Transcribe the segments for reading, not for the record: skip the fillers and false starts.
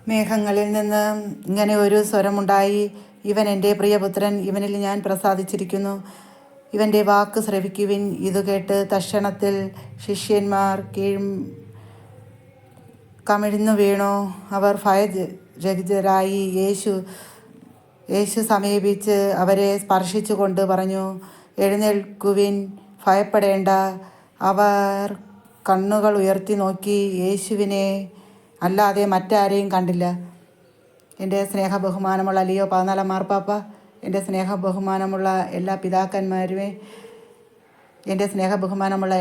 മേഘങ്ങളിൽ നിന്ന് ഇങ്ങനെ ഒരു സ്വരമുണ്ടായി, ഇവൻ എൻ്റെ പ്രിയപുത്രൻ, ഇവനിൽ ഞാൻ പ്രസാദിച്ചിരിക്കുന്നു, ഇവൻ്റെ വാക്ക് ശ്രവിക്കുവിൻ. ഇതു കേട്ട് തക്ഷണത്തിൽ ശിഷ്യന്മാർ കമിഴ്ന്നു വീണു. അവർ ഭയരഹിതരായി. യേശു സമീപിച്ച് അവരെ സ്പർശിച്ചുകൊണ്ട് പറഞ്ഞു, എഴുന്നേൽക്കുവിൻ, ഭയപ്പെടേണ്ട. അവർ കണ്ണുകൾ ഉയർത്തി നോക്കി യേശുവിനെ അല്ലാതെ മറ്റാരെയും കണ്ടില്ല. എൻ്റെ സ്നേഹബഹുമാനമുള്ള ലിയോ 14 മാർപ്പാപ്പ, എൻ്റെ സ്നേഹബഹുമാനമുള്ള എല്ലാ പിതാക്കന്മാരുമേ, എൻ്റെ സ്നേഹബഹുമാനമുള്ള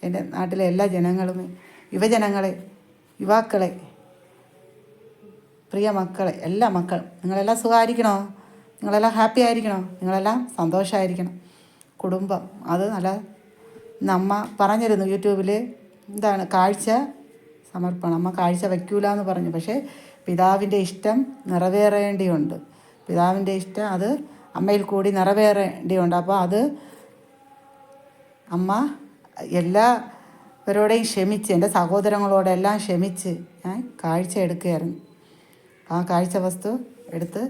എൻ്റെ നാട്ടിലെ എല്ലാ ജനങ്ങളുമേ, യുവജനങ്ങളെ, യുവാക്കളെ, പ്രിയ മക്കളെ, എല്ലാ മക്കളും, നിങ്ങളെല്ലാം സുഖമായിരിക്കണോ? നിങ്ങളെല്ലാം ഹാപ്പി ആയിരിക്കണോ? നിങ്ങളെല്ലാം സന്തോഷമായിരിക്കണം. കുടുംബം അത് നല്ല. അമ്മ പറഞ്ഞിരുന്നു യൂട്യൂബിൽ, എന്താണ് കാഴ്ച സമർപ്പണം. അമ്മ കാഴ്ച വയ്ക്കൂല എന്ന് പറഞ്ഞു. പക്ഷേ പിതാവിൻ്റെ ഇഷ്ടം നിറവേറേണ്ടിയുണ്ട്. പിതാവിൻ്റെ ഇഷ്ടം അത് അമ്മയിൽ കൂടി നിറവേറേണ്ടിയുണ്ട്. അപ്പോൾ അത് അമ്മ എല്ലാവരോടെയും ക്ഷമിച്ച്, എൻ്റെ സഹോദരങ്ങളോടെല്ലാം ക്ഷമിച്ച് ഞാൻ കാഴ്ച എടുക്കുകയായിരുന്നു. ആ കാഴ്ച വസ്തു എടുത്ത്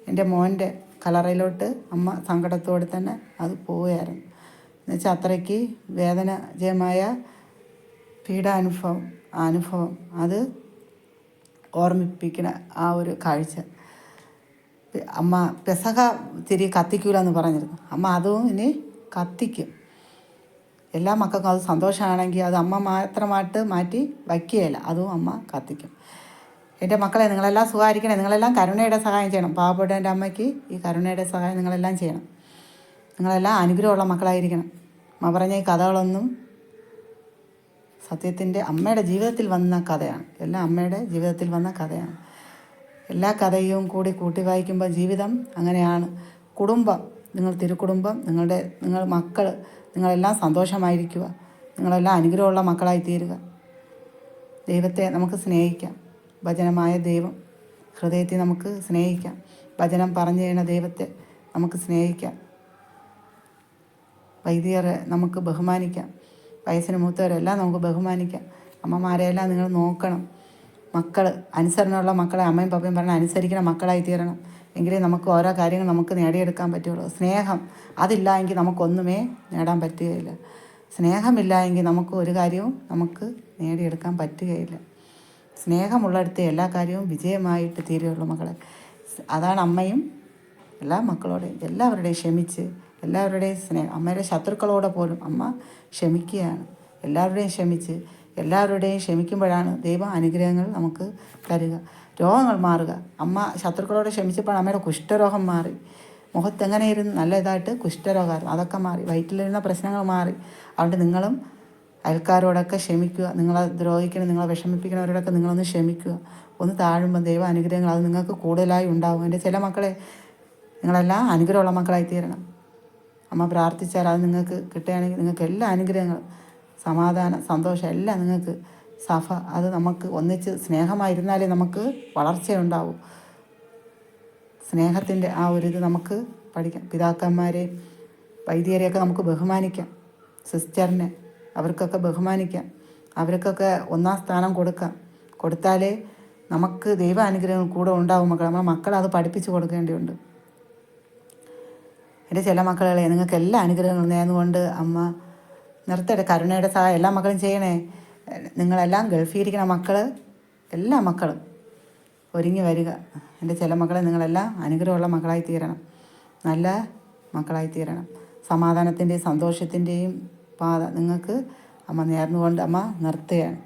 എൻ്റെ മോൻ്റെ കലറയിലോട്ട് അമ്മ സങ്കടത്തോടെ തന്നെ അത് പോവുകയായിരുന്നു. എന്നുവെച്ചാൽ അത്രയ്ക്ക് വേദനാജയമായ അനുഭവം അത് ഓർമ്മിപ്പിക്കണ ആ ഒരു കാഴ്ച. അമ്മ പെസഹ തിരി കത്തിക്കൂല എന്ന് പറഞ്ഞിരുന്നു. അമ്മ അതും ഇനി കത്തിക്കും. എല്ലാ മക്കൾക്കും അത് സന്തോഷമാണെങ്കിൽ അത് അമ്മ മാത്രമായിട്ട് മാറ്റി വയ്ക്കുകയില്ല, അതും അമ്മ കത്തിക്കും. എൻ്റെ മക്കളെ, നിങ്ങളെല്ലാം സുഖമായിരിക്കണേ. നിങ്ങളെല്ലാം കരുണയുടെ സഹായം ചെയ്യണം. പാവപ്പെട്ട എൻ്റെ അമ്മയ്ക്ക് ഈ കരുണയുടെ സഹായം നിങ്ങളെല്ലാം ചെയ്യണം. നിങ്ങളെല്ലാം അനുഗ്രഹമുള്ള മക്കളായിരിക്കണം. അമ്മ പറഞ്ഞ ഈ കഥകളൊന്നും സത്യത്തിൻ്റെ അമ്മയുടെ ജീവിതത്തിൽ വന്ന കഥയാണ്. എല്ലാം അമ്മയുടെ ജീവിതത്തിൽ വന്ന കഥയാണ്. എല്ലാ കഥയും കൂട്ടി വായിക്കുമ്പോൾ ജീവിതം അങ്ങനെയാണ്. കുടുംബം, നിങ്ങൾ തിരുക്കുടുംബം, നിങ്ങൾ മക്കൾ, നിങ്ങളെല്ലാം സന്തോഷമായിരിക്കുക. നിങ്ങളെല്ലാം അനുഗ്രഹമുള്ള മക്കളായി തീരുക. ദൈവത്തെ നമുക്ക് സ്നേഹിക്കാം. വചനമായ ദൈവം ഹൃദയത്തിൽ നമുക്ക് സ്നേഹിക്കാം. വചനം പറഞ്ഞു ചെയ്യുന്ന ദൈവത്തെ നമുക്ക് സ്നേഹിക്കാം. വൈദികരെ നമുക്ക് ബഹുമാനിക്കാം. വയസ്സിന് മൂത്തവരെല്ലാം നമുക്ക് ബഹുമാനിക്കാം. അമ്മമാരെയെല്ലാം നിങ്ങൾ നോക്കണം. മക്കൾ അനുസരണമുള്ള മക്കളെ അമ്മയും പപ്പയും പറഞ്ഞാൽ അനുസരിക്കുന്ന മക്കളായി തീരണം. എങ്കിലേ നമുക്ക് ഓരോ കാര്യങ്ങൾ നമുക്ക് നേടിയെടുക്കാൻ പറ്റുള്ളൂ. സ്നേഹം അതില്ല എങ്കിൽ നമുക്കൊന്നുമേ നേടാൻ പറ്റുകയില്ല. സ്നേഹമില്ല എങ്കിൽ നമുക്ക് ഒരു കാര്യവും നമുക്ക് നേടിയെടുക്കാൻ പറ്റുകയില്ല. സ്നേഹമുള്ളിടത്ത് എല്ലാ കാര്യവും വിജയമായിട്ട് തീരുകയുള്ളൂ മക്കളെ. അതാണ് അമ്മയും എല്ലാ മക്കളോടെയും എല്ലാവരുടെയും ക്ഷമിച്ച്, എല്ലാവരുടെയും സ്നേഹം. അമ്മയുടെ ശത്രുക്കളോടെ പോലും അമ്മ ക്ഷമിക്കുകയാണ്. എല്ലാവരുടെയും ക്ഷമിക്കുമ്പോഴാണ് ദൈവ അനുഗ്രഹങ്ങൾ നമുക്ക് തരിക. രോഗങ്ങൾ മാറുക. അമ്മ ശത്രുക്കളോട് ക്ഷമിച്ചപ്പോൾ അമ്മയുടെ കുഷ്ഠരോഗം മാറി. മുഖത്തെങ്ങനെയിരുന്നു നല്ല ഇതായിട്ട് കുഷ്ഠരോഗമായിരുന്നു, അതൊക്കെ മാറി. വയറ്റിലിരുന്ന പ്രശ്നങ്ങൾ മാറി. അതുകൊണ്ട് നിങ്ങളും അയൽക്കാരോടൊക്കെ ക്ഷമിക്കുക. നിങ്ങളെ ദ്രോഹിക്കണം, നിങ്ങളെ വിഷമിപ്പിക്കുന്നവരോടൊക്കെ നിങ്ങളൊന്ന് ക്ഷമിക്കുക. ഒന്ന് താഴുമ്പോൾ ദൈവ അനുഗ്രഹങ്ങൾ അത് നിങ്ങൾക്ക് കൂടുതലായി ഉണ്ടാവും. എൻ്റെ ചില മക്കളെ, നിങ്ങളെല്ലാം അനുഗ്രഹമുള്ള മക്കളായി തീരണം. അമ്മ പ്രാർത്ഥിച്ചാൽ അത് നിങ്ങൾക്ക് കിട്ടുകയാണെങ്കിൽ നിങ്ങൾക്ക് എല്ലാ അനുഗ്രഹങ്ങളും, സമാധാനം, സന്തോഷം എല്ലാം നിങ്ങൾക്ക് സഭ അത് നമുക്ക് ഒന്നിച്ച് സ്നേഹമായിരുന്നാലേ നമുക്ക് വളർച്ചയുണ്ടാവും. സ്നേഹത്തിൻ്റെ ആ ഒരു ഇത് നമുക്ക് പഠിക്കാം. പിതാക്കന്മാരെ, വൈദികരെയൊക്കെ നമുക്ക് ബഹുമാനിക്കാം. സിസ്റ്ററിനെ അവർക്കൊക്കെ ബഹുമാനിക്കാം. അവർക്കൊക്കെ ഒന്നാം സ്ഥാനം കൊടുത്താലേ നമുക്ക് ദൈവ അനുഗ്രഹം കൂടെ ഉണ്ടാവും. നമ്മുടെ മക്കളെ അത് പഠിപ്പിച്ച് കൊടുക്കേണ്ടതുണ്ട്. എൻ്റെ ചില മക്കളെ നിങ്ങൾക്ക് എല്ലാ അനുഗ്രഹങ്ങളും നേർന്നുകൊണ്ട് അമ്മ നിർത്തട്ടെ. കരുണയുടെ സഹായം എല്ലാ മക്കളും ചെയ്യണേ. നിങ്ങളെല്ലാം ഗൾഫിലിരിക്കുന്ന മക്കൾ, എല്ലാ മക്കളും ഒരുങ്ങി വരിക. എൻ്റെ ചില മക്കളെ നിങ്ങളെല്ലാം അനുഗ്രഹമുള്ള മക്കളായി തീരണം. നല്ല മക്കളായി തീരണം. സമാധാനത്തിൻ്റെയും സന്തോഷത്തിൻ്റെയും പാത നിങ്ങൾക്ക് അമ്മ നേർന്നുകൊണ്ട് അമ്മ നിർത്തുകയാണ്.